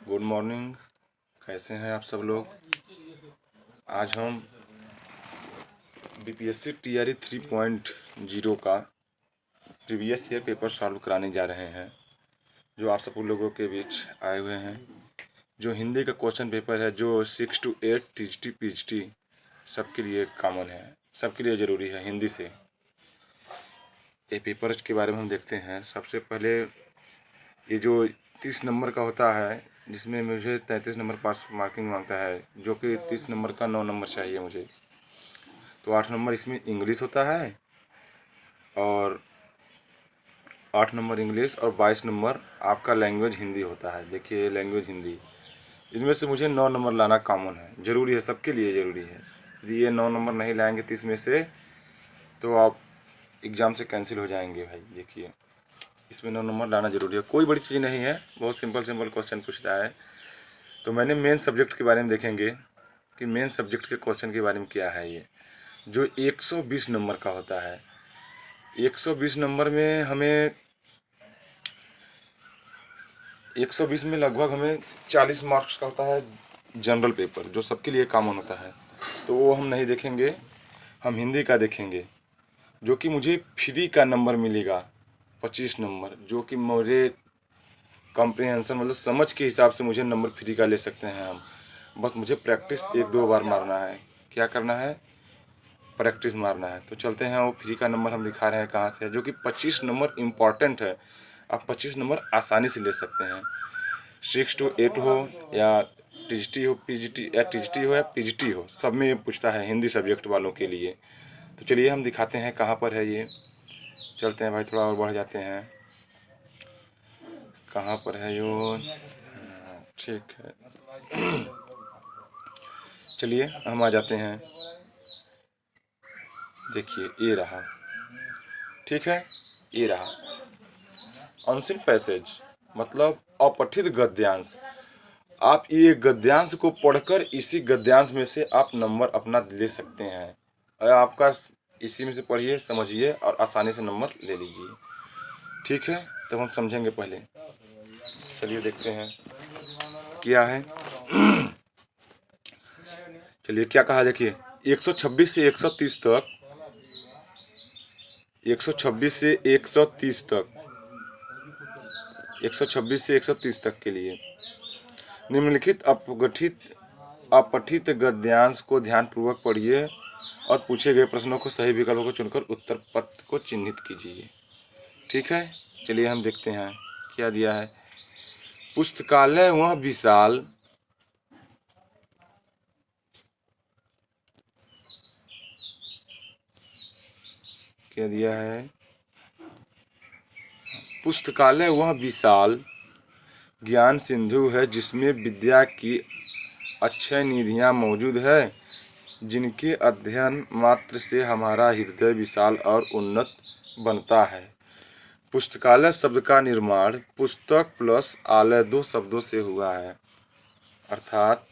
Good morning. कैसे हैं आप सब लोग। आज हम बीपीएससी टीआरई 3.0 का प्रीवियस ईयर पेपर सॉल्व कराने जा रहे हैं, जो आप सब लोगों के बीच आए हुए हैं। जो हिंदी का क्वेश्चन पेपर है, जो 6 to 8 टीजीटी पीजीटी सबके लिए कॉमन है, सबके लिए ज़रूरी है हिंदी से। ये पेपर के बारे में हम देखते हैं। सबसे पहले ये जो 30 नंबर का होता है, जिसमें मुझे 33 नंबर पास मार्किंग मांगता है, जो कि 30 नंबर का 9 नंबर चाहिए मुझे। तो 8 नंबर इसमें इंग्लिश होता है, और 8 नंबर इंग्लिश और 22 नंबर आपका लैंग्वेज हिंदी होता है। देखिए लैंग्वेज हिंदी, इनमें से मुझे 9 नंबर लाना कॉमन है, ज़रूरी है, सबके लिए ज़रूरी है। यदि ये 9 नंबर नहीं लाएंगे 30 में से तो आप एग्ज़ाम से कैंसिल हो जाएंगे भाई। देखिए इसमें 9 नंबर लाना ज़रूरी है, कोई बड़ी चीज़ नहीं है, बहुत सिंपल क्वेश्चन पूछता है। तो मैंने मेन सब्जेक्ट के बारे में देखेंगे कि मेन सब्जेक्ट के क्वेश्चन के बारे में क्या है। ये जो 120 नंबर का होता है, 120 नंबर में हमें 120 में लगभग हमें 40 मार्क्स का होता है जनरल पेपर, जो सबके लिए कॉमन होता है। तो वो हम नहीं देखेंगे, हम हिंदी का देखेंगे, जो कि मुझे फ्री का नंबर मिलेगा 25 नंबर, जो कि मुझे कॉम्प्रिहेंशन मतलब समझ के हिसाब से मुझे नंबर फ्री का ले सकते हैं हम। बस मुझे प्रैक्टिस 1-2 बार मारना है। क्या करना है? प्रैक्टिस मारना है। तो चलते हैं, वो फ्री का नंबर हम दिखा रहे हैं कहाँ से है, जो कि 25 नंबर इम्पॉर्टेंट है। आप 25 नंबर आसानी से ले सकते हैं। 6 to 8 हो या टीजीटी हो, पीजीटी या टीजीटी हो या पीजीटी हो, सब में ये पूछता है हिंदी सब्जेक्ट वालों के लिए। तो चलिए हम दिखाते हैं कहाँ पर है ये। चलते हैं भाई, थोड़ा और बढ़ जाते हैं। कहाँ पर है यो? ठीक है चलिए हम आ जाते हैं। देखिए ये रहा, ठीक है, ये रहा अनसीन पैसेज, मतलब अपठित गद्यांश। आप ये गद्यांश को पढ़कर इसी गद्यांश में से आप नंबर अपना ले सकते हैं। और आपका इसी में से पढ़िए, समझिए और आसानी से नंबर ले लीजिए। ठीक है, तो हम समझेंगे पहले। चलिए देखते हैं क्या है। चलिए क्या कहा, देखिए 126 से 130 तक, 126 से 130 तक, 126 से 130 तक के लिए निम्नलिखित अपठित गद्यांश को ध्यानपूर्वक पढ़िए और पूछे गए प्रश्नों को सही विकल्पों को चुनकर उत्तर पत्र को चिन्हित कीजिए। ठीक है, चलिए हम देखते हैं क्या दिया है। पुस्तकालय वह विशाल, क्या दिया है, पुस्तकालय वह विशाल ज्ञान सिंधु है जिसमें विद्या की अक्षय निधियाँ मौजूद है, जिनके अध्ययन मात्र से हमारा हृदय विशाल और उन्नत बनता है। पुस्तकालय शब्द का निर्माण पुस्तक प्लस आलय 2 शब्दों से हुआ है, अर्थात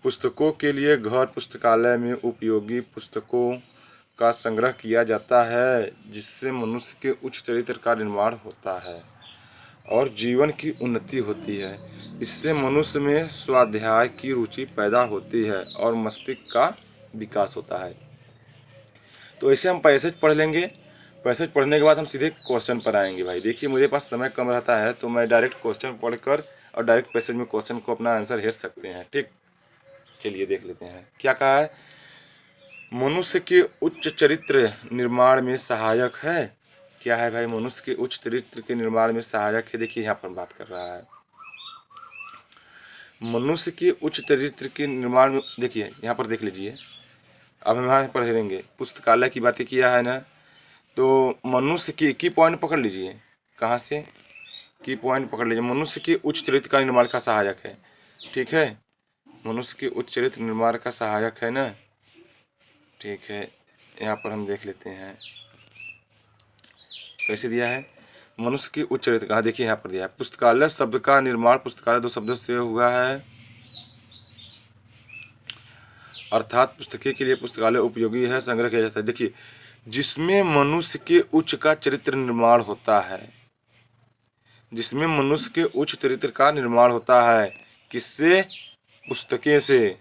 पुस्तकों के लिए घर, पुस्तकालय में उपयोगी पुस्तकों का संग्रह किया जाता है, जिससे मनुष्य के उच्च चरित्र का निर्माण होता है और जीवन की उन्नति होती है। इससे मनुष्य में स्वाध्याय की रुचि पैदा होती है और मस्तिष्क का विकास होता है। तो ऐसे हम पैसेज पढ़ लेंगे। पैसेज पढ़ने के बाद हम सीधे क्वेश्चन पर आएंगे भाई। देखिए मुझे पास समय कम रहता है, तो मैं डायरेक्ट क्वेश्चन पढ़कर और डायरेक्ट पैसेज में क्वेश्चन को अपना आंसर हेर सकते हैं। ठीक, चलिए देख लेते हैं क्या कहा है। मनुष्य के उच्च चरित्र निर्माण में सहायक है। क्या है भाई? मनुष्य के उच्च चरित्र के निर्माण में सहायक है। देखिए यहाँ पर बात कर रहा है मनुष्य के उच्च चरित्र के निर्माण में। देखिए यहाँ पर देख लीजिए, अब हम यहाँ पढ़ेंगे, पुस्तकालय की बातें किया है ना, तो मनुष्य की पॉइंट पकड़ लीजिए। कहाँ से की पॉइंट पकड़ लीजिए? मनुष्य के उच्च चरित्र का निर्माण का सहायक है। ठीक है, मनुष्य के उच्च चरित्र निर्माण का सहायक है ना। ठीक है, यहाँ पर हम देख लेते हैं कैसे दिया है। मनुष्य की उच्च चरित्र कहाँ, देखिए यहाँ पर दिया है। पुस्तकालय शब्द का निर्माण पुस्तकालय 2 शब्दों से हुआ है, अर्थात पुस्तकें के लिए पुस्तकालय उपयोगी है, संग्रह किया जाता है। देखिए जिसमें मनुष्य के उच्च का चरित्र निर्माण होता है, जिसमें मनुष्य के उच्च चरित्र का निर्माण होता है, किससे? पुस्तकें से।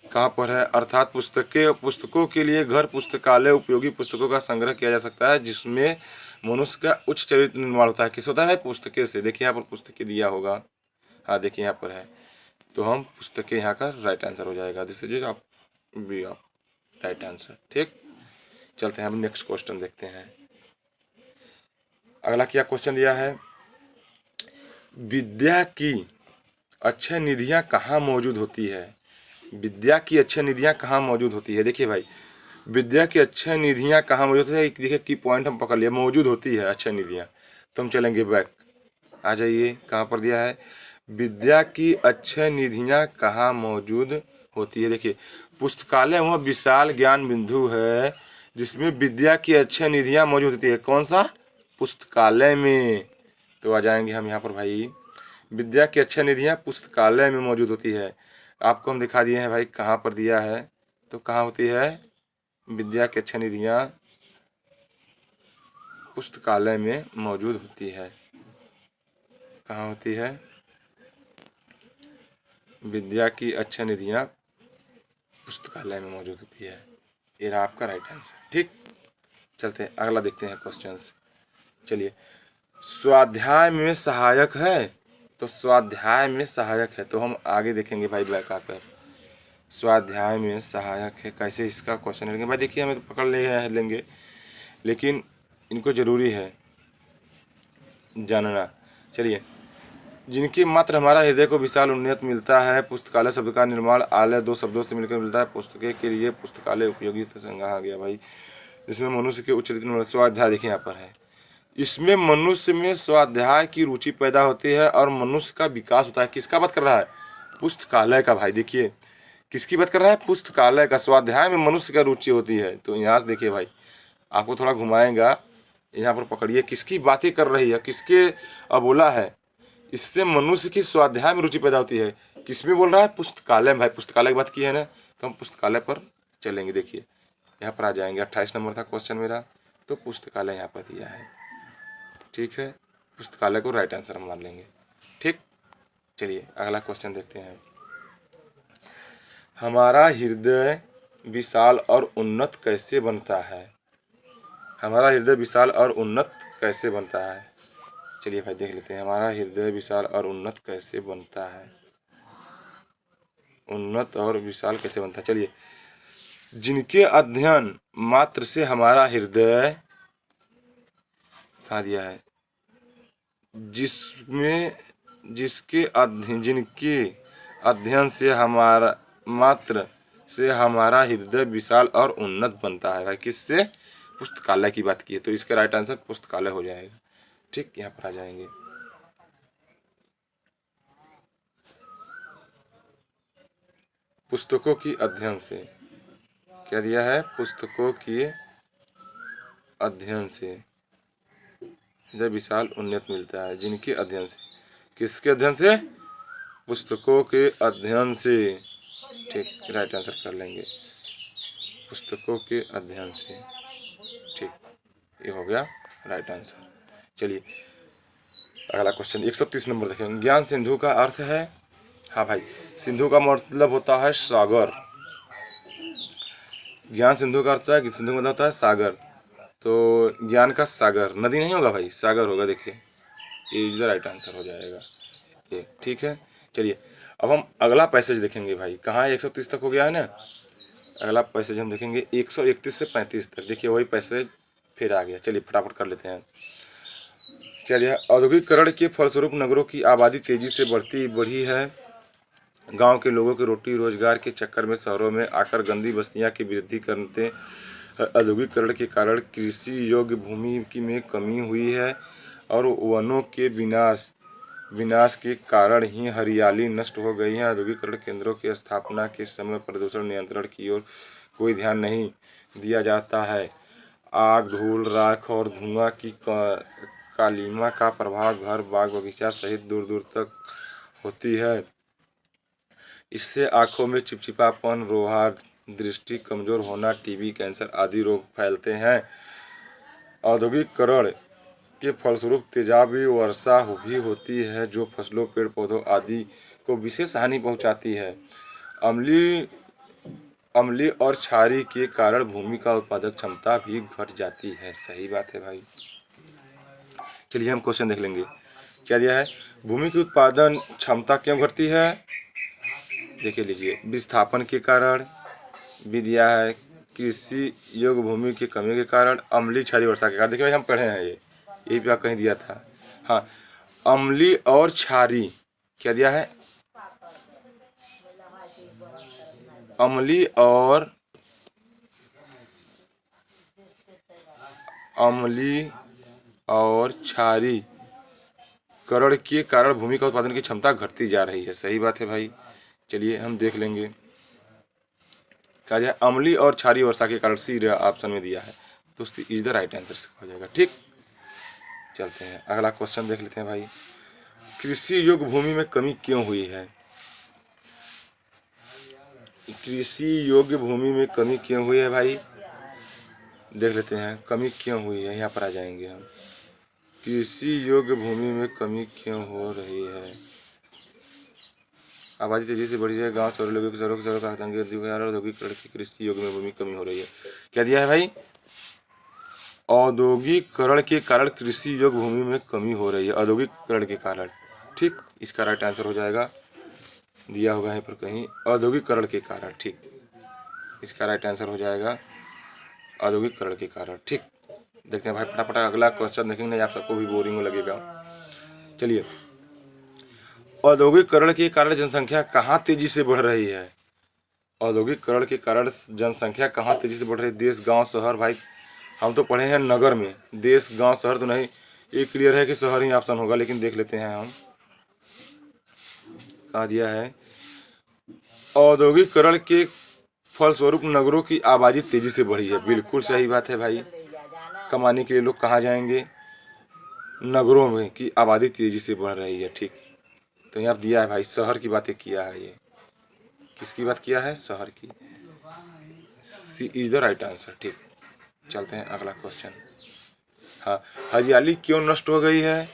कहाँ पर है? अर्थात पुस्तकों के लिए घर पुस्तकालय उपयोगी पुस्तकों का संग्रह किया जा सकता है जिसमें मनुष्य का उच्च चरित्र निर्माण होता है। किस होता है? पुस्तकें से। देखिए यहाँ पर पुस्तकें दिया होगा, हाँ देखिए यहाँ पर है, तो हम पुस्तकें यहाँ का राइट आंसर हो जाएगा। दिस इज आप बी ऑफ राइट आंसर। ठीक, चलते हैं हम नेक्स्ट क्वेश्चन देखते हैं। अगला क्या क्वेश्चन दिया है? विद्या की अक्षय निधियाँ कहाँ मौजूद होती है? विद्या की अक्षय निधियाँ कहाँ मौजूद होती है? देखिए भाई, विद्या की अक्षय निधियाँ कहाँ मौजूद है? देखिए की पॉइंट हम पकड़ लिया, मौजूद होती है अक्षय निधियाँ। तो हम चलेंगे बैक, आ जाइए, कहाँ पर दिया है? विद्या की अक्षय निधियाँ कहाँ मौजूद होती है? देखिए, पुस्तकालय वह विशाल ज्ञान बिंदु है जिसमें विद्या की अक्षय निधियाँ मौजूद होती है। कौन सा? पुस्तकालय में। तो आ जाएंगे हम यहाँ पर भाई, विद्या की अक्षय निधियाँ पुस्तकालय में मौजूद होती है। आपको हम दिखा दिए हैं भाई कहाँ पर दिया है, तो कहाँ होती है विद्या की अक्षय निधियाँ? पुस्तकालय में मौजूद होती है। कहाँ होती है? विद्या की अक्षय निधियाँ पुस्तकालय में मौजूद होती है। ये रहा आपका राइट आंसर। ठीक, चलते हैं अगला देखते हैं क्वेश्चंस। चलिए, स्वाध्याय में सहायक है, तो स्वाध्याय में सहायक है, तो हम आगे देखेंगे भाई बैक आकर। स्वाध्याय में सहायक है, कैसे इसका क्वेश्चन लेंगे भाई? देखिए हमें तो पकड़ लेंगे, लेकिन इनको जरूरी है जानना। चलिए, जिनके मात्र हमारा हृदय को विशाल उन्नत मिलता है। पुस्तकालय शब्द का निर्माण आलय दो शब्दों से मिलकर मिलता है। पुस्तकें के लिए पुस्तकालय उपयोगी संज्ञा आ गया भाई, जिसमें मनुष्य के उच्च चरित्र। स्वाध्याय देखिए यहाँ पर है, इसमें मनुष्य में स्वाध्याय की रुचि पैदा होती है और मनुष्य का विकास होता है। किसका बात कर रहा है? पुस्तकालय का भाई। देखिए किसकी बात कर रहा है? पुस्तकालय का। स्वाध्याय में मनुष्य का रुचि होती है। तो यहाँ से देखिए भाई, आपको थोड़ा घुमाएगा, यहाँ पर पकड़िए, किसकी बातें कर रही है, किसके अबोला है? इससे मनुष्य की स्वाध्याय में रुचि पैदा होती है। किसमें बोल रहा है? पुस्तकालय में भाई। पुस्तकालय की बात की है ना, तो हम पुस्तकालय पर चलेंगे। देखिए यहाँ पर आ जाएंगे, 28 नंबर था क्वेश्चन मेरा, तो पुस्तकालय यहाँ पर दिया है। ठीक है, पुस्तकालय को राइट आंसर हम मान लेंगे। ठीक, चलिए अगला क्वेश्चन देखते हैं। हमारा हृदय विशाल और उन्नत कैसे बनता है? हमारा हृदय विशाल और उन्नत कैसे बनता है? चलिए भाई देख लेते हैं, हमारा हृदय विशाल और उन्नत कैसे बनता है। उन्नत और विशाल कैसे बनता है? चलिए, जिनके अध्ययन मात्र से हमारा हृदय, कहाँ दिया है? जिनके अध्ययन से हमारा मात्र से हमारा हृदय विशाल और उन्नत बनता है भाई। किससे? पुस्तकालय की बात की है, तो इसका राइट आंसर पुस्तकालय हो जाएगा। ठीक, यहाँ पर आ जाएंगे। पुस्तकों की अध्ययन से, क्या दिया है? पुस्तकों की अध्ययन से हृदय विशाल उन्नत मिलता है। जिनके अध्ययन से, किसके अध्ययन से? पुस्तकों के अध्ययन से। ठीक, राइट आंसर कर लेंगे, पुस्तकों के अध्ययन से। ठीक, ये हो गया राइट आंसर। चलिए अगला क्वेश्चन 130 नंबर देखेंगे। ज्ञान सिंधु का अर्थ है, हाँ भाई, सिंधु का मतलब होता है सागर। ज्ञान सिंधु का अर्थ है कि सिंधु मतलब होता है सागर, तो ज्ञान का सागर, नदी नहीं होगा भाई, सागर होगा। देखिए ये इज द राइट आंसर हो जाएगा ये। ठीक है, चलिए अब हम अगला पैसेज देखेंगे भाई। कहाँ है? 130 तक हो गया है ना। अगला पैसेज हम देखेंगे 131 से 35 तक। देखिए वही पैसेज फिर आ गया। चलिए फटाफट कर लेते हैं। चलिए, औद्योगिकरण के फलस्वरूप नगरों की आबादी तेजी से बढ़ी है। गांव के लोगों के रोटी रोजगार के चक्कर में शहरों में आकर गंदी बस्तियां की वृद्धि करते। औद्योगिकरण के कारण कृषि योग्य भूमि की में कमी हुई है और वनों के विनाश के कारण ही हरियाली नष्ट हो गई है। औद्योगिकरण केंद्रों की स्थापना के समय प्रदूषण नियंत्रण की ओर कोई ध्यान नहीं दिया जाता है। आग, धूल, राख और धुआं की कालिमा का प्रभाव घर, बाग, बगीचा सहित दूर दूर तक होती है। इससे आँखों में चिपचिपापन, रोहा, दृष्टि कमजोर होना, टीबी, कैंसर आदि रोग फैलते हैं। औद्योगिकरण के फलस्वरूप तेजाबी वर्षा भी होती है जो फसलों, पेड़ पौधों आदि को विशेष हानि पहुंचाती है। अम्लीय और क्षारीय के कारण भूमि का उत्पादक क्षमता भी घट जाती है। सही बात है भाई। चलिए हम क्वेश्चन देख लेंगे। क्या दिया है? भूमि की उत्पादन क्षमता क्यों घटती है? देखिए लीजिए, विस्थापन के कारण भी दिया है, कृषि योग्य भूमि की कमी के कारण, अम्लीय क्षारीय वर्षा के कारण। देखिए भाई हम पढ़े हैं ये भी कहीं दिया था। हाँ, अम्लीय और क्षारीय क्या दिया है? अम्लीय और क्षारीय करण के कारण भूमि का उत्पादन की क्षमता घटती जा रही है। सही बात है भाई। चलिए हम देख लेंगे। क्या दिया? अम्लीय और क्षारीय वर्षा के कारण, सी ऑप्शन में दिया है, तो इज द राइट आंसर हो जाएगा। ठीक, चलते हैं अगला क्वेश्चन देख लेते हैं भाई। कृषि योग्य भूमि में कमी क्यों हुई है? कृषि योग्य भूमि में कमी क्यों हुई है भाई? देख लेते हैं कमी क्यों हुई है। यहाँ पर आ जाएंगे हम। कृषि योग्य भूमि में कमी क्यों हो रही है? आबादी तेजी से बढ़ी है, गांव शहरों लोगों की सड़क का औद्योगिकरण की कृषि योग्य में भूमि कमी हो रही है। क्या दिया है भाई? औद्योगिकरण के कारण कृषि योग्य भूमि में कमी हो रही है। औद्योगिकरण के कारण। ठीक, इसका राइट आंसर हो जाएगा, दिया होगा यहाँ पर कहीं, औद्योगिकरण के कारण। ठीक, इसका राइट आंसर हो जाएगा औद्योगिकरण के कारण। ठीक, देखते हैं भाई फटाफट अगला क्वेश्चन देखेंगे, नहीं आप सबको भी बोरिंग लगेगा। चलिए, औद्योगिकरण के कारण जनसंख्या कहाँ तेजी से बढ़ रही है? औद्योगिकरण के कारण जनसंख्या कहाँ तेजी से बढ़ रही है? देश, गांव, शहर। भाई हम तो पढ़े हैं नगर में, देश, गांव, शहर तो नहीं। ये क्लियर है कि शहर ही ऑप्शन होगा, लेकिन देख लेते हैं हम। कहा दिया है? औद्योगिकरण के फलस्वरूप नगरों की आबादी तेजी से बढ़ी है। बिल्कुल सही बात है भाई। कमाने के लिए लोग कहाँ जाएंगे? नगरों में की आबादी तेजी से बढ़ रही है। ठीक, तो यहाँ दिया है भाई, शहर की बातें किया है। ये किसकी बात किया है? शहर की। सी इज द राइट आंसर। ठीक, चलते हैं अगला क्वेश्चन। हाँ, हरियाली क्यों नष्ट हो गई है?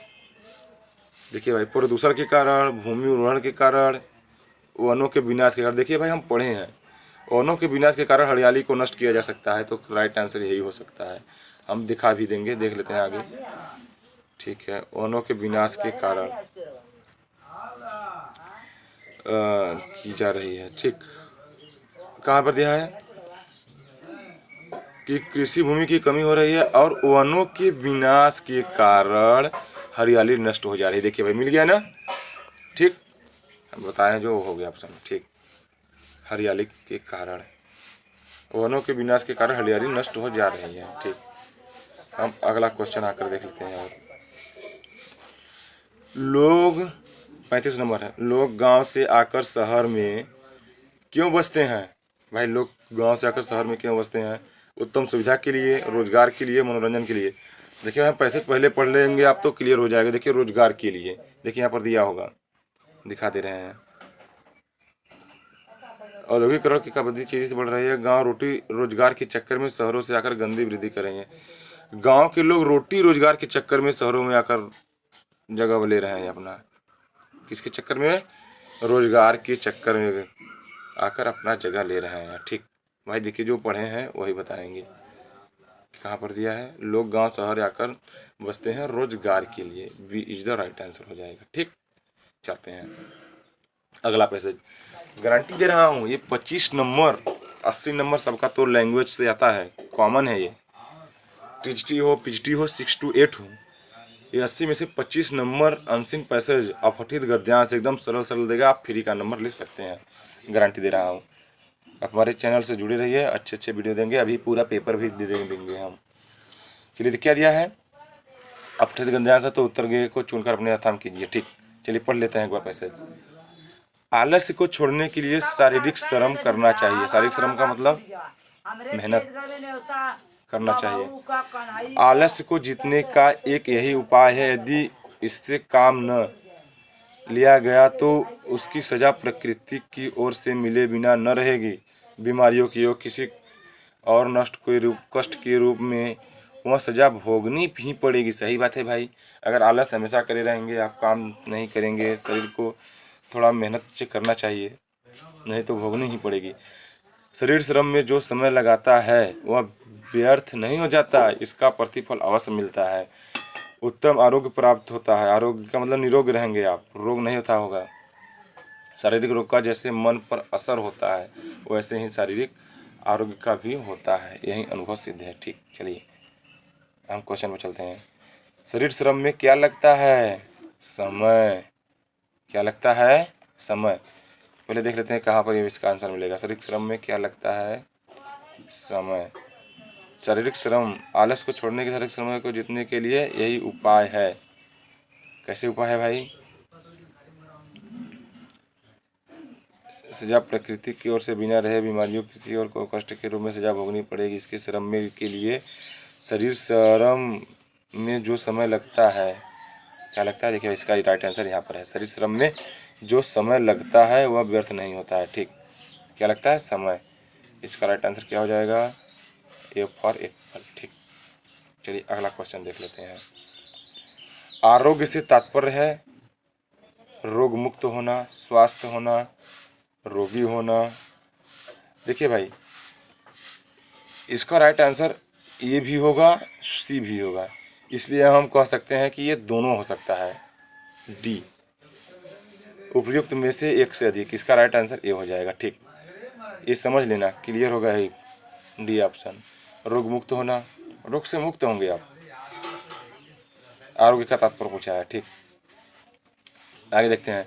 देखिए भाई, प्रदूषण के कारण, भूमि उर्वरण के कारण, वनों के विनाश के कारण। देखिए भाई हम पढ़े हैं, वनों के विनाश के कारण हरियाली को नष्ट किया जा सकता है, तो राइट आंसर यही हो सकता है। हम दिखा भी देंगे, देख लेते हैं आगे। ठीक है, वनों के विनाश के कारण की जा रही है। ठीक, कहाँ पर दिया है कि कृषि भूमि की कमी हो रही है और वनों के विनाश के कारण हरियाली नष्ट हो जा रही है। देखिए भाई मिल गया ना। ठीक, हम बताएं जो हो गया ऑप्शन। ठीक, हरियाली के कारण, वनों के विनाश के कारण हरियाली नष्ट हो जा रही है। ठीक, हम अगला क्वेश्चन आकर देख लेते हैं। और लोग 35 नंबर है, लोग गांव से आकर शहर में क्यों बसते हैं? भाई लोग गांव से आकर शहर में क्यों बसते हैं? उत्तम सुविधा के लिए, रोजगार के लिए, मनोरंजन के लिए। देखिए हम पैसे पहले पढ़ लेंगे, आप तो क्लियर हो जाएगा। देखिए रोजगार के लिए, देखिए यहाँ पर दिया होगा, दिखा दे रहे हैं। औद्योगिकरण की आबादी तेजी से बढ़ रही है, गांव रोटी रोजगार के चक्कर में शहरों से आकर गंदी वृद्धि करेंगे। गांव के लोग रोटी रोजगार के चक्कर में शहरों में आकर जगह ले रहे हैं अपना। किसके चक्कर में? रोजगार के चक्कर में आकर अपना जगह ले रहे हैं। ठीक भाई, देखिए जो पढ़े हैं वही बताएंगे। कहाँ पर दिया है? लोग गांव शहर आकर बसते हैं रोजगार के लिए। B is the right answer हो जाएगा। ठीक, चलते हैं अगला पैसेज। गारंटी दे रहा हूँ, ये 25 नंबर 80 नंबर सबका तो लैंग्वेज से आता है, कॉमन है ये। टीजीटी हो, पीजीटी हो, 6 to 8 हो, ये 80 में से 25 नंबर अनसिन पैसेज अपठित गद्यांश एकदम सरल सरल देगा। आप फ्री का नंबर ले सकते हैं, गारंटी दे रहा हूँ। हमारे चैनल से जुड़े रहिए, अच्छे अच्छे वीडियो देंगे। अभी पूरा पेपर भी दे देंगे हम। चलिए क्या दिया है? अपठित गद्यांश है तो उत्तर गे को चुनकर अपने अथाम कीजिए। ठीक, चलिए पढ़ लेते हैं एक बार पैसेज। आलस्य को छोड़ने के लिए शारीरिक श्रम करना चाहिए। शारीरिक श्रम का मतलब मेहनत करना चाहिए। आलस्य को जीतने का एक यही उपाय है, यदि इससे काम न लिया गया तो उसकी सजा प्रकृति की ओर से मिले बिना न रहेगी। बीमारियों की और किसी और कष्ट के रूप में वह सज़ा भोगनी ही पड़ेगी। सही बात है भाई। अगर आलस हमेशा करे रहेंगे, आप काम नहीं करेंगे, शरीर को थोड़ा मेहनत से करना चाहिए, नहीं तो भोगनी ही पड़ेगी। शरीर श्रम में जो समय लगाता है वह व्यर्थ नहीं हो जाता, इसका प्रतिफल अवश्य मिलता है। उत्तम आरोग्य प्राप्त होता है। आरोग्य का मतलब निरोग रहेंगे आप, रोग नहीं होता होगा। शारीरिक रोग का जैसे मन पर असर होता है वैसे ही शारीरिक आरोग्य का भी होता है, यही अनुभव सिद्ध है। ठीक, चलिए हम क्वेश्चन पर चलते हैं। शरीर श्रम में क्या लगता है? समय। क्या लगता है? समय। पहले देख लेते हैं कहाँ पर इसका आंसर मिलेगा। शारीरिक श्रम में क्या लगता है? समय। शारीरिक श्रम, आलस को छोड़ने के, शारीरिक श्रम को जीतने के लिए यही उपाय है। कैसे उपाय है भाई? सजा प्रकृति की ओर से बिना रहे, बीमारियों किसी और को कष्ट के रूप में सजा भोगनी पड़ेगी। इसके श्रम में के लिए शरीर श्रम में जो समय लगता है, क्या लगता है? देखिए इसका राइट आंसर यहाँ पर है। शरीर श्रम में जो समय लगता है वह व्यर्थ नहीं होता है। ठीक, क्या लगता है? समय। इसका राइट आंसर क्या हो जाएगा? A for Apple. ठीक, चलिए अगला क्वेश्चन देख लेते हैं। आरोग्य से तात्पर्य है रोग मुक्त होना, स्वस्थ होना, रोगी होना। देखिए भाई, इसका राइट आंसर ए भी होगा, सी भी होगा, इसलिए हम कह सकते हैं कि ये दोनों हो सकता है। डी, उपयुक्त में से एक से अधिक। इसका राइट आंसर ए हो जाएगा। ठीक, ये समझ लेना, क्लियर होगा ही। डी ऑप्शन, रोग मुक्त होना, रोग से मुक्त होंगे आप। आरोग्य का तात्पर्य पूछा है। ठीक, आगे देखते हैं।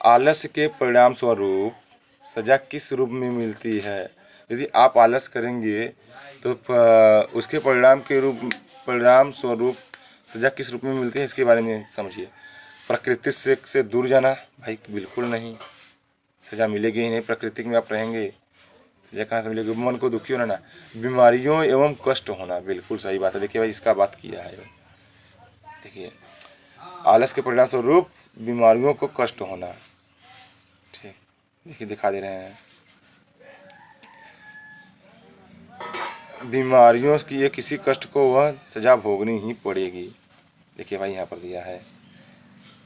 आलस्य के परिणाम स्वरूप सजा किस रूप में मिलती है? यदि आप आलस करेंगे तो उसके परिणाम स्वरूप सजा किस रूप में मिलती है, इसके बारे में समझिए। प्रकृति से दूर जाना, भाई बिल्कुल नहीं, सजा मिलेगी ही नहीं। प्रकृति में आप रहेंगे, सजा कहाँ से मिलेगी? मन को दुखी होना ना, बीमारियों एवं कष्ट होना, बिल्कुल सही बात है। देखिए भाई, इसका बात किया है। देखिए, आलस के परिणाम स्वरूप बीमारियों को कष्ट होना। ठीक, देखिए दिखा दे रहे हैं। बीमारियों की ये किसी कष्ट को वह सजा भोगनी ही पड़ेगी। देखिए भाई, यहाँ पर दिया है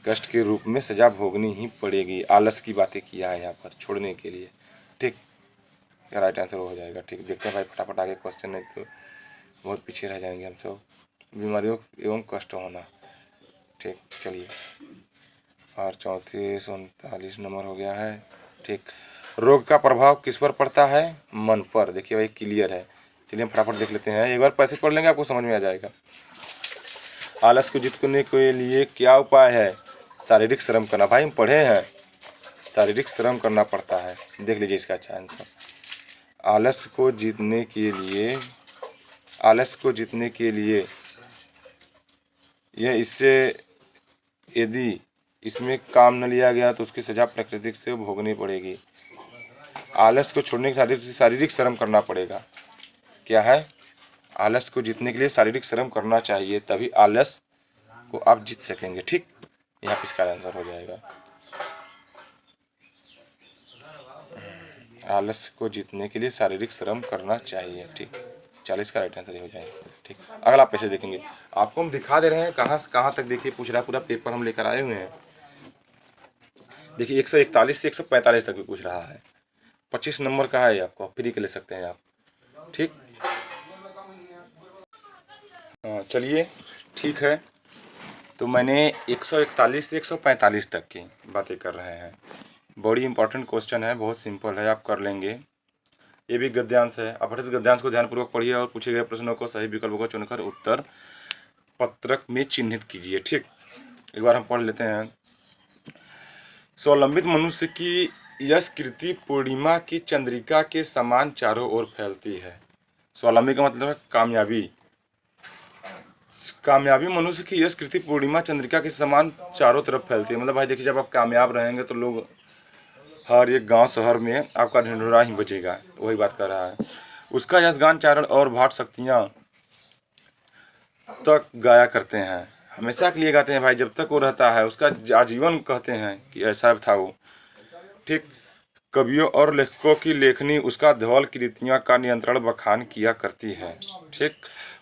कष्ट के रूप में सजा भोगनी ही पड़ेगी। आलस की बातें किया है यहाँ पर छोड़ने के लिए। ठीक, क्या राइट आंसर हो जाएगा। ठीक, देखते हैं भाई फटाफट आगे क्वेश्चन, नहीं तो बहुत पीछे रह जाएंगे हम सब। बीमारियों एवं कष्ट होना। ठीक, चलिए, और 34 39 नंबर हो गया है। ठीक, रोग का प्रभाव किस पर पड़ता है? मन पर। देखिए भाई, क्लियर है। चलिए हम फटाफट देख लेते हैं, एक बार पैसे पढ़ लेंगे आपको समझ में आ जाएगा। आलस को जीतने के लिए क्या उपाय है? शारीरिक श्रम करना। भाई हम पढ़े हैं, शारीरिक श्रम करना पड़ता है। देख लीजिए इसका अच्छा आंसर। आलस को जीतने के लिए यह इससे यदि इसमें काम न लिया गया तो उसकी सजा प्राकृतिक से भोगनी पड़ेगी। आलस को छोड़ने के शारीरिक श्रम करना पड़ेगा। क्या है? आलस को जीतने के लिए शारीरिक श्रम करना चाहिए, तभी आलस को आप जीत सकेंगे। ठीक, यहाँ पे इसका आंसर हो जाएगा। आलस को जीतने के लिए शारीरिक श्रम करना चाहिए। ठीक, 40 का राइट आंसर हो जाएगा। ठीक, अगला पैसे देखेंगे। आपको हम दिखा दे रहे हैं कहाँ से कहाँ तक। देखिए पूछ रहा है, पूरा पेपर हम लेकर आए हुए हैं। देखिए 141 से 145 तक भी पूछ रहा है। 25 नंबर का है, आपको फ्री के ले सकते हैं आप। ठीक, चलिए ठीक है। तो मैंने 141 से 145 तक की बातें कर रहे हैं। बड़ी इंपॉर्टेंट क्वेश्चन है, बहुत सिंपल है, आप कर लेंगे। ये भी गद्यांश है। आप गद्यांश को ध्यानपूर्वक पढ़िए और पूछे गए प्रश्नों को सही विकल्पों को चुनकर उत्तर पत्रक में चिन्हित कीजिए। ठीक, एक बार हम पढ़ लेते हैं। स्वावलंबित मनुष्य की यश कीर्ति पूर्णिमा की चंद्रिका के समान चारों ओर फैलती है। स्वावलंबी का मतलब है कामयाबी। कामयाबी मनुष्य की यश कीर्ति पूर्णिमा चंद्रिका के समान चारों तरफ फैलती है। मतलब भाई देखिए, जब आप कामयाब रहेंगे तो लोग हर एक गांव शहर में आपका ढिंढोरा ही बजेगा। वही बात कर रहा है। उसका यश गान चारण और भाट शक्तियाँ तक गाया करते हैं, हमेशा के लिए गाते हैं भाई, जब तक वो रहता है। उसका आजीवन कहते हैं कि ऐसा था वो। ठीक, कवियों और लेखकों की लेखनी उसका धवल कृतियों का नियंत्रण बखान किया करती है। ठीक,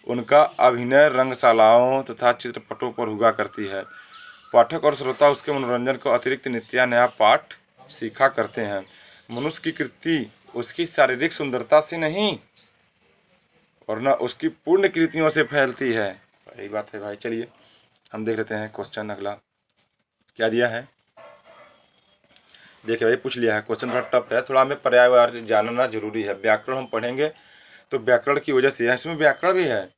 उनका अभिनय रंगशालाओं तथा चित्रपटों पर हुआ करती है। पाठक और श्रोता उसके मनोरंजन को अतिरिक्त नित्य नया पाठ सीखा करते हैं। मनुष्य की कृति उसकी शारीरिक सुंदरता से नहीं और न उसकी पूर्ण कृतियों से फैलती है। यही बात है भाई। चलिए हम देख लेते हैं क्वेश्चन अगला क्या दिया है। देखिए भाई पूछ लिया है, क्वेश्चन बड़ा टफ है, थोड़ा हमें पर्यायवाची जानना जरूरी है। व्याकरण हम पढ़ेंगे तो व्याकरण की वजह से, इसमें व्याकरण भी है,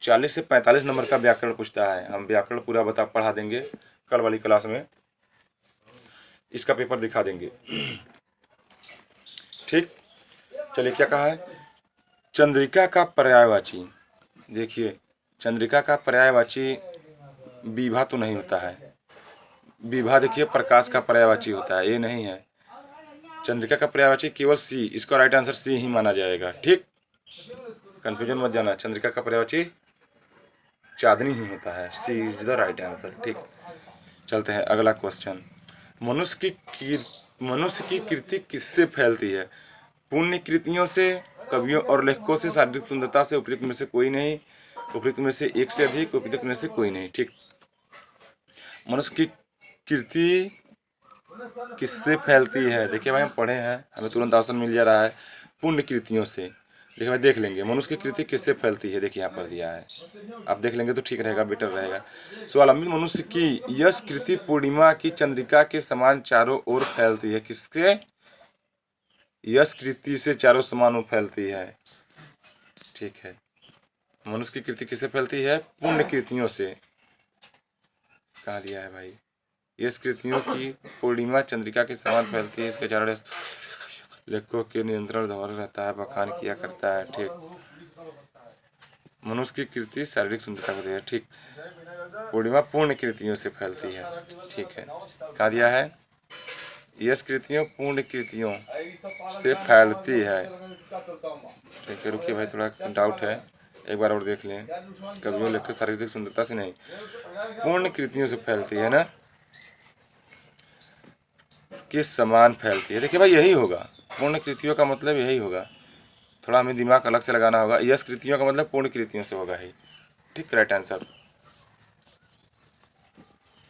40 से 45 नंबर का व्याकरण पूछता है। हम व्याकरण पूरा पढ़ा देंगे कल वाली क्लास में, इसका पेपर दिखा देंगे। ठीक, चलिए क्या कहा है, चंद्रिका का पर्यायवाची। देखिए चंद्रिका का पर्यायवाची विभा तो नहीं होता है, विभा देखिए प्रकाश का पर्यायवाची होता है, ये नहीं है। चंद्रिका का पर्यायवाची केवल सी, इसका राइट आंसर सी ही माना जाएगा। ठीक, कंफ्यूजन मत जाना, चंद्रिका का पर्यायवाची चांदनी ही होता है, सी इज द राइट आंसर। ठीक, चलते हैं अगला क्वेश्चन। मनुष्य की कृति किससे फैलती है? पुण्य कृतियों से, कवियों और लेखकों से, शारीरिक सुंदरता से, उपयुक्त में से कोई नहीं, उपयुक्त में से एक से अधिक, उपयुक्त में से कोई नहीं। ठीक, मनुष्य की कृति किससे फैलती है? देखिए भाई हम पढ़े हैं, हमें तुरंत आंसर मिल जा रहा है, पुण्य कृतियों से। देखिए भाई देख लेंगे मनुष्य की कृति किससे फैलती है, देखिए यहाँ पर दिया है, आप देख लेंगे तो ठीक रहेगा, बेटर रहेगा। स्वावलंबी मनुष्य की यश कृति पूर्णिमा की चंद्रिका के समान चारों ओर फैलती है। किसके? यश कृति से चारों समान फैलती है। ठीक है, मनुष्य की कृति किससे फैलती है? पुण्य कृतियों से। कहाँ दिया है भाई? यश कृतियों की पूर्णिमा चंद्रिका के समान फैलती है, इसके चारों लेखकों के नियंत्रण द्वारा रहता है, बखान किया करता है। ठीक, मनुष्य की कृति शारीरिक सुंदरता होती है। ठीक, पूर्णिमा पूर्ण कृतियों से फैलती है। ठीक है, कहा दिया है? यश कृतियों पूर्ण कृतियों से फैलती है। ठीक है, रुकिए भाई थोड़ा डाउट है, एक बार और देख लें। कवियों लेखक शारीरिक सुंदरता से नहीं, पूर्ण कृतियों से फैलती है ना, किस समान फैलती है। देखिए भाई यही होगा, पूर्ण कृतियों का मतलब यही होगा, थोड़ा हमें दिमाग अलग से लगाना होगा। यश कृतियों का मतलब पूर्ण कृतियों से होगा ही। ठीक, राइट आंसर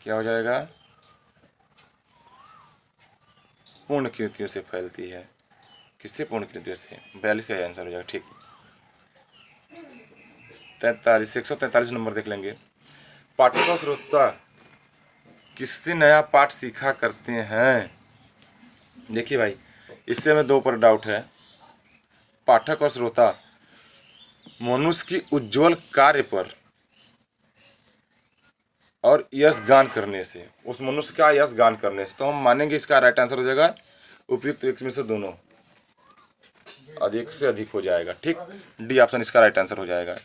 क्या हो जाएगा? पूर्ण कृतियों से फैलती है। किससे? पूर्ण कृतियों से। 42 का आंसर हो जाएगा। ठीक, 143 नंबर देख लेंगे। पाठक और श्रोता किससे नया पाठ सीखा करते हैं? देखिए भाई इससे हमें दो पर डाउट है। पाठक और श्रोता मनुष्य की उज्जवल कार्य पर और यश गान करने से, उस मनुष्य का यश गान करने से, तो हम मानेंगे इसका राइट आंसर हो जाएगा उपयुक्त एक में से दोनों, अधिक से अधिक हो जाएगा। ठीक, डी ऑप्शन इसका राइट आंसर हो जाएगा।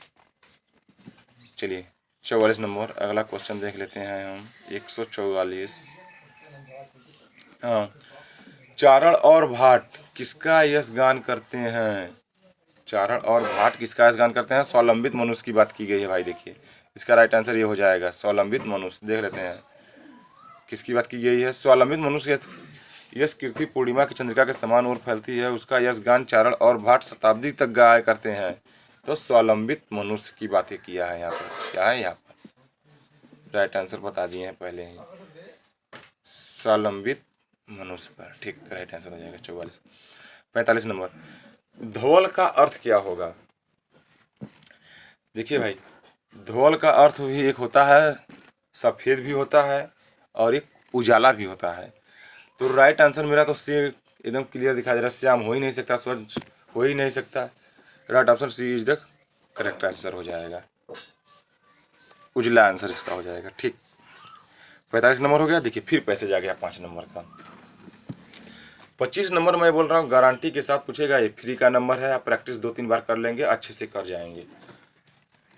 चलिए 44 नंबर अगला क्वेश्चन देख लेते हैं हम। 144। हाँ, चारण और भाट किसका यश गान करते हैं? चारण और भाट किसका यश गान करते हैं? स्वावलंबित मनुष्य की बात की गई है भाई। देखिए इसका राइट आंसर ये हो जाएगा, स्वावलंबित मनुष्य। देख लेते हैं किसकी बात की गई है। स्वावलंबित मनुष्य यश कीर्ति पूर्णिमा की चंद्रिका के समान ओर फैलती है, उसका यश गान चारण और भाट शताब्दी तक गाया करते हैं। तो स्वावलंबित मनुष्य की बातें किया है यहाँ पर। क्या है यहाँ पर? राइट आंसर बता दिए हैं पहले ही, स्वावलंबित मनुष्य पर। ठीक, राइट आंसर हो जाएगा 44। 45 नंबर, धवल का अर्थ क्या होगा? देखिए भाई धवल का अर्थ भी एक होता है, सफ़ेद भी होता है और एक उजाला भी होता है। तो राइट आंसर मेरा तो सी एकदम क्लियर दिखाई दे रहा है, श्याम हो ही नहीं सकता, स्वच्छ हो ही नहीं सकता। Right option C is the correct answer हो जाएगा, उजला आंसर इसका हो जाएगा। ठीक, 45 नंबर हो गया। देखिए फिर पैसेज आ गया 5 नंबर का। 25 नंबर मैं बोल रहा हूँ गारंटी के साथ पूछेगा, ये फ्री का नंबर है, आप प्रैक्टिस 2-3 बार कर लेंगे, अच्छे से कर जाएंगे।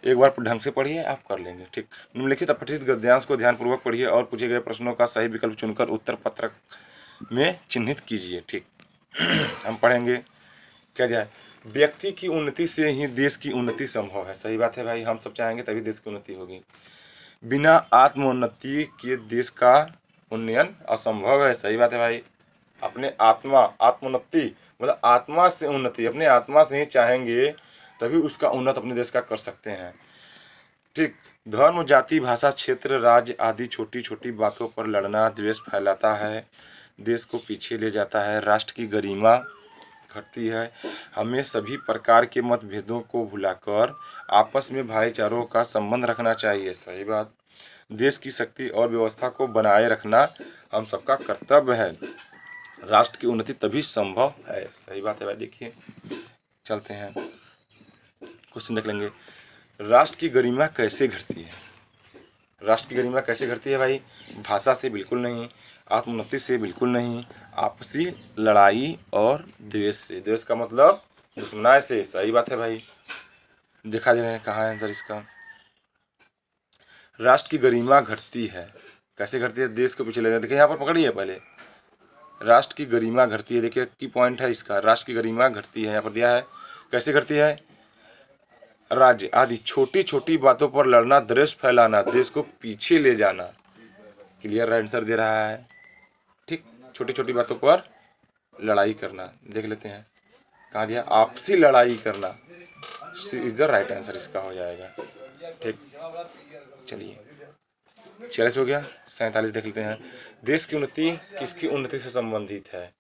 एक बार ढंग से पढ़िए, आप कर लेंगे। ठीक, निम्नलिखित अपठित गद्यांश को ध्यानपूर्वक पढ़िए और पूछे गए प्रश्नों का सही विकल्प चुनकर उत्तर पत्रक में चिन्हित कीजिए। ठीक हम पढ़ेंगे क्या दिया है, व्यक्ति की उन्नति से ही देश की उन्नति संभव है। सही बात है भाई, हम सब चाहेंगे तभी देश की उन्नति होगी। बिना आत्मोन्नति के देश का उन्नयन असंभव है। सही बात है भाई, अपने आत्मोन्नति मतलब आत्मा से उन्नति, अपने आत्मा से ही चाहेंगे तभी उसका उन्नत अपने देश का कर सकते हैं। ठीक, धर्म, जाति, भाषा, क्षेत्र, राज्य आदि छोटी छोटी बातों पर लड़ना द्वेष फैलाता है, देश को पीछे ले जाता है, राष्ट्र की गरिमा घटती है। हमें सभी प्रकार के मतभेदों को भुलाकर आपस में भाईचारों का संबंध रखना चाहिए। सही बात। देश की शक्ति और व्यवस्था को बनाए रखना हम सबका कर्तव्य है। राष्ट्र की उन्नति तभी संभव है। सही बात है भाई। देखिए चलते हैं, क्वेश्चन देख लेंगे। राष्ट्र की गरिमा कैसे घटती है? राष्ट्र की गरिमा कैसे घटती है भाई? भाषा से बिल्कुल नहीं, आत्मोन्नति से बिल्कुल नहीं, आपसी लड़ाई और द्वेष से। द्वेष का मतलब दुश्मनाई से। सही बात है भाई। देखा जाए कहाँ है आंसर इसका। राष्ट्र की गरिमा घटती है, कैसे घटती है? देश को पीछे ले जाए। देखिए यहाँ पर पकड़िए पहले, राष्ट्र की गरिमा घटती है। देखिए की पॉइंट है इसका, राष्ट्र की गरिमा घटती है, यहाँ पर दिया है। कैसे घटती है? राज्य आदि छोटी छोटी बातों पर लड़ना, द्वेष फैलाना, देश को पीछे ले जाना। क्लियर आंसर दे रहा है। ठीक, छोटी छोटी बातों पर लड़ाई करना। देख लेते हैं कहाँ दिया, आपसी लड़ाई करना। इधर राइट आंसर इसका हो जाएगा। ठीक, चलिए 46 हो गया। 47 देख लेते हैं। देश की उन्नति किसकी उन्नति से संबंधित है?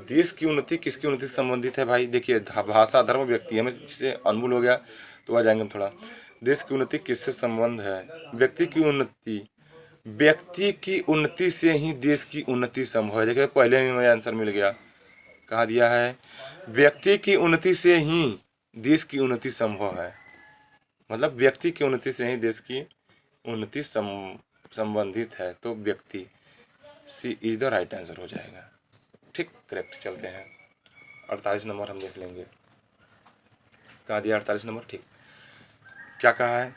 देश की उन्नति किसकी उन्नति से संबंधित है भाई? देखिए भाषा, धर्म, व्यक्ति, हमें जिसे अनमोल हो गया तो आ जाएंगे हम थोड़ा। देश की उन्नति किससे संबंध है? व्यक्ति की उन्नति, व्यक्ति की उन्नति से ही देश की उन्नति संभव है। देखिए पहले ही मुझे आंसर मिल गया, कहाँ दिया है? व्यक्ति की उन्नति से ही देश की उन्नति संभव है। मतलब व्यक्ति की उन्नति से ही देश की उन्नति संबंधित है, तो व्यक्ति, सी इज द राइट आंसर हो जाएगा। ठीक, करेक्ट। चलते हैं 48 नंबर हम देख लेंगे, कहाँ दिया 48 नंबर। ठीक, क्या कहा है?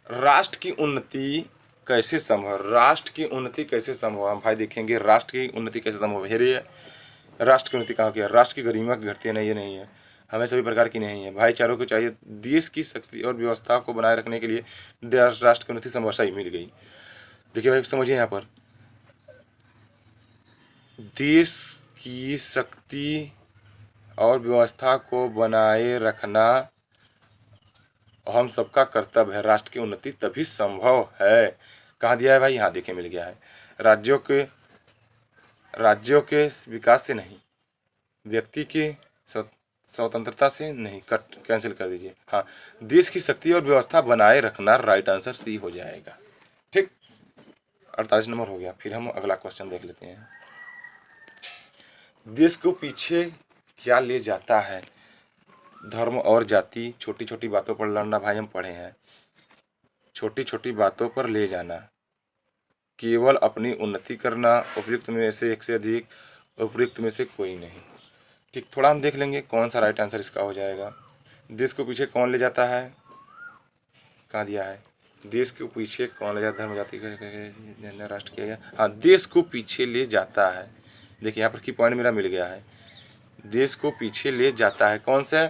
राष्ट्र की उन्नति कैसे संभव? राष्ट्र की उन्नति कैसे संभव? हम भाई देखेंगे राष्ट्र की उन्नति कैसे संभव है। ये राष्ट्र की उन्नति कहाँ की है? राष्ट्र की गरिमा की घटती है नहीं, ये नहीं है। हमें सभी प्रकार की नहीं है। भाईचारों को चाहिए, देश की शक्ति और व्यवस्था को बनाए रखने के लिए राष्ट्र की उन्नति संभव। सही मिल गई। देखिए भाई समझिए यहाँ पर, देश की शक्ति और व्यवस्था को बनाए रखना हम सबका कर्तव्य है। राष्ट्र की उन्नति तभी संभव है। कहाँ दिया है भाई? यहाँ देखिए मिल गया है। राज्यों के विकास से नहीं, व्यक्ति की स्वतंत्रता से नहीं, कट कैंसिल कर दीजिए। हाँ, देश की शक्ति और व्यवस्था बनाए रखना, राइट आंसर सी हो जाएगा। ठीक, 48 नंबर हो गया। फिर हम अगला क्वेश्चन देख लेते हैं। देश को पीछे क्या ले जाता है? धर्म और जाति, छोटी छोटी बातों पर लड़ना, भाई हम पढ़े हैं। छोटी छोटी बातों पर ले जाना, केवल अपनी उन्नति करना, उपयुक्त में से एक से अधिक, उपयुक्त में से कोई नहीं। ठीक, थोड़ा हम देख लेंगे कौन सा राइट आंसर इसका हो जाएगा। देश को पीछे कौन ले जाता है? कहाँ दिया है? देश को पीछे कौन ले जाता है? धर्म, जाति, राष्ट्र किया गया। हाँ, देश को पीछे ले जाता है। देखिए यहाँ पर की पॉइंट मेरा मिल गया है। देश को पीछे ले जाता है कौन सा?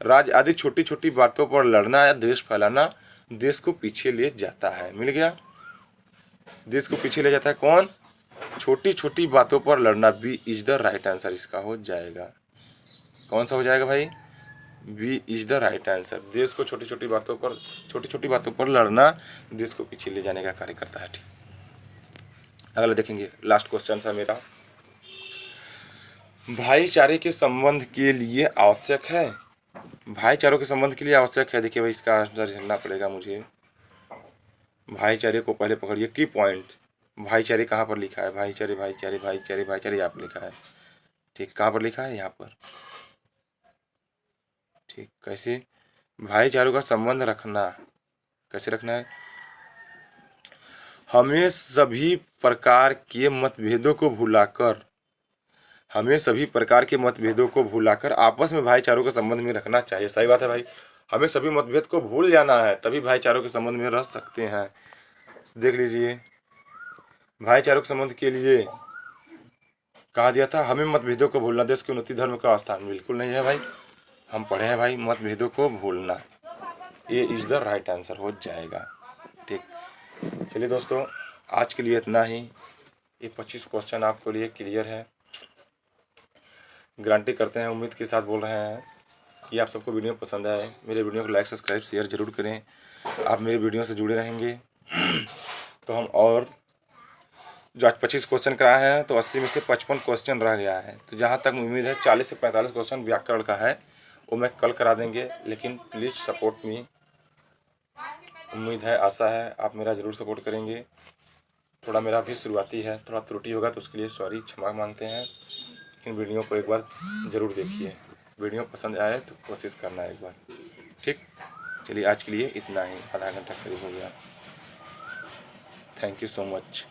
राज्य आदि छोटी छोटी बातों पर लड़ना या द्वेष फैलाना देश को पीछे ले जाता है। मिल गया। देश को पीछे ले जाता है कौन? छोटी छोटी बातों पर लड़ना। B is the right answer इसका हो जाएगा। कौन सा हो जाएगा भाई? B is the right answer. देश को छोटी छोटी बातों पर लड़ना देश को पीछे ले जाने का कार्य करता है। ठीक, अगला देखेंगे। लास्ट क्वेश्चन था मेरा, भाईचारे के संबंध के लिए आवश्यक है। भाईचारों के संबंध के लिए आवश्यक है। देखिए भाई इसका आंसर जानना पड़ेगा मुझे। भाईचारे को पहले पकड़िए, की पॉइंट। भाईचारे कहाँ पर लिखा है? भाईचारे भाईचारे भाईचारे भाईचारे यहाँ पर लिखा है। ठीक, कहाँ पर लिखा है? यहाँ पर। ठीक, कैसे? भाईचारों का संबंध रखना, कैसे रखना है? हमें सभी प्रकार के मतभेदों को भुलाकर आपस में भाईचारों के संबंध में रखना चाहिए। सही बात है भाई। हमें सभी मतभेद को भूल जाना है, तभी भाईचारों के संबंध में रह सकते हैं। देख लीजिए, भाईचारों के संबंध के लिए कहा दिया था, हमें मतभेदों को भूलना देश की उन्नति, धर्म का स्थान। बिल्कुल नहीं है भाई, हम पढ़े हैं भाई, मतभेदों को भूलना। ये इज द राइट आंसर हो जाएगा। ठीक, चलिए दोस्तों आज के लिए इतना ही। ये 25 क्वेश्चन आपके लिए क्लियर है, गारंटी करते हैं, उम्मीद के साथ बोल रहे हैं। ये आप सबको वीडियो पसंद आए, मेरे वीडियो को लाइक सब्सक्राइब शेयर ज़रूर करें। आप मेरे वीडियो से जुड़े रहेंगे तो हम और जो आज 25 क्वेश्चन कराए हैं तो 80 में से 55 क्वेश्चन रह गया है। तो जहाँ तक उम्मीद है 40 से 45 क्वेश्चन व्याकरण का है वो मैं कल करा देंगे, लेकिन प्लीज़ सपोर्ट मी। उम्मीद है, आशा है आप मेरा ज़रूर सपोर्ट करेंगे। थोड़ा मेरा भी शुरुआती है, थोड़ा त्रुटि होगा तो उसके लिए सॉरी, क्षमा मांगते हैं। लेकिन वीडियो को एक बार ज़रूर देखिए, वीडियो पसंद आए तो कोशिश करना एक बार, ठीक। चलिए आज के लिए इतना ही, आधा घंटा करीब हो गया। Thank you so much.